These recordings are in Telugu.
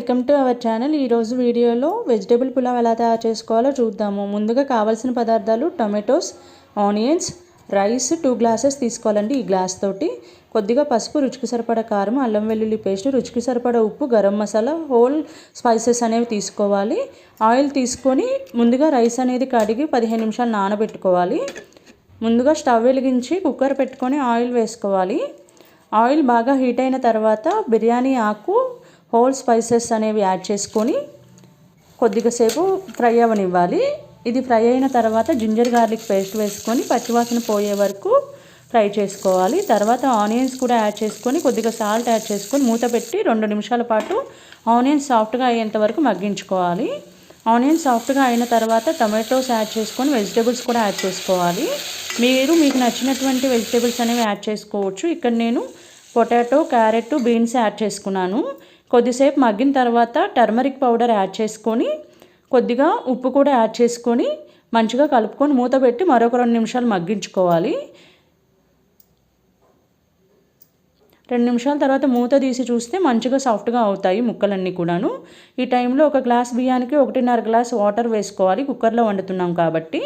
Welcome to our channel. ఈ రోజు వీడియోలో వెజిటబుల్ పులావ్ ఎలా తయారు చేసుకోవాలో చూద్దాము। ముందుగా కావాల్సిన పదార్థాలు టొమాటోస్, ఆనియన్స్, రైస్ 2 గ్లాసెస్ తీసుకోవాలండి। ఈ గ్లాస్ తోటి కొద్దిగా పసుపు, రుచికి సరిపడా కారం, అల్లం వెల్లుల్లి పేస్ట్, రుచికి సరిపడా ఉప్పు, గరం మసాలా, హోల్ స్పైసెస్ అనేవి తీసుకోవాలి। ఆయిల్ తీసుకొని ముందుగా రైస్ అనేది కడిగి 15 నిమిషాలు నానబెట్టుకోవాలి। ముందుగా స్టవ్ వెలిగించి కుక్కర్ పెట్టుకొని ఆయిల్ వేసుకోవాలి। ఆయిల్ బాగా హీట్ అయిన తర్వాత బిర్యానీ ఆకు, హోల్ స్పైసెస్ అనేవి యాడ్ చేసుకొని కొద్దిగా సేపు ఫ్రై అవ్వనివ్వాలి। ఇది ఫ్రై అయిన తర్వాత జింజర్ గార్లిక్ పేస్ట్ వేసుకొని పచ్చివాసన పోయే వరకు ఫ్రై చేసుకోవాలి। తర్వాత ఆనియన్స్ కూడా యాడ్ చేసుకొని కొద్దిగా సాల్ట్ యాడ్ చేసుకొని మూత పెట్టి 2 నిమిషాల పాటు ఆనియన్స్ సాఫ్ట్గా అయ్యేంత వరకు మగ్గించుకోవాలి। ఆనియన్స్ సాఫ్ట్గా అయిన తర్వాత టొమాటోస్ యాడ్ చేసుకొని వెజిటేబుల్స్ కూడా యాడ్ చేసుకోవాలి। మీకు నచ్చినటువంటి వెజిటేబుల్స్ అనేవి యాడ్ చేసుకోవచ్చు। ఇక్కడ నేను పొటాటో, క్యారెట్, బీన్స్ యాడ్ చేసుకున్నాను। కొద్దిసేపు మగ్గిన తర్వాత టర్మరిక్ పౌడర్ యాడ్ చేసుకొని కొద్దిగా ఉప్పు కూడా యాడ్ చేసుకొని మంచిగా కలుపుకొని మూత పెట్టి మరొక 2 నిమిషాలు మగ్గించుకోవాలి। 2 నిమిషాల తర్వాత మూత తీసి చూస్తే మంచిగా సాఫ్ట్గా అవుతాయి ముక్కలన్నీ కూడాను। ఈ టైంలో ఒక గ్లాస్ బియ్యానికి 1.5 గ్లాస్ వాటర్ వేసుకోవాలి, కుక్కర్లో వండుతున్నాం కాబట్టి।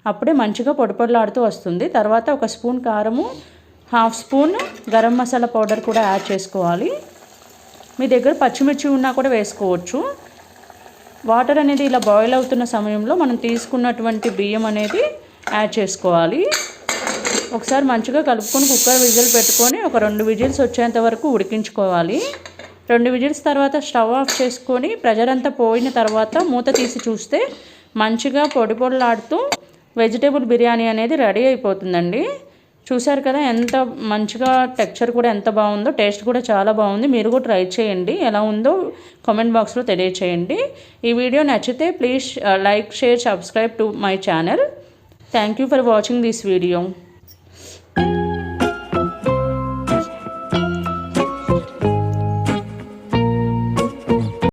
అప్పుడే మంచిగా పొడిపొడలాడుతూ వస్తుంది। తర్వాత 1 స్పూన్ కారము, 1/2 స్పూన్ గరం మసాలా పౌడర్ కూడా యాడ్ చేసుకోవాలి। మీ దగ్గర పచ్చిమిర్చి ఉన్నా కూడా వేసుకోవచ్చు। వాటర్ అనేది ఇలా బాయిల్ అవుతున్న సమయంలో మనం తీసుకున్నటువంటి బియ్యం అనేది యాడ్ చేసుకోవాలి। ఒకసారి మంచిగా కలుపుకొని కుక్కర్ విజిల్ పెట్టుకొని ఒక 2 విజిల్స్ వచ్చేంత వరకు ఉడికించుకోవాలి। 2 విజిల్స్ తర్వాత స్టవ్ ఆఫ్ చేసుకొని ప్రెషర్ అంతా పోయిన తర్వాత మూత తీసి చూస్తే మంచిగా పొడిలాడుతూ వెజిటేబుల్ బిర్యానీ అనేది రెడీ అయిపోతుందండి। చూశారు కదా ఎంత మంచిగా టెక్స్చర్ కూడా ఎంత బాగుందో, టేస్ట్ కూడా చాలా బాగుంది। మీరు కూడా ట్రై చేయండి, ఎలా ఉందో కామెంట్ బాక్స్లో తెలియచేయండి। ఈ వీడియో నచ్చితే please like, share, subscribe to my channel. Thank you for watching this video.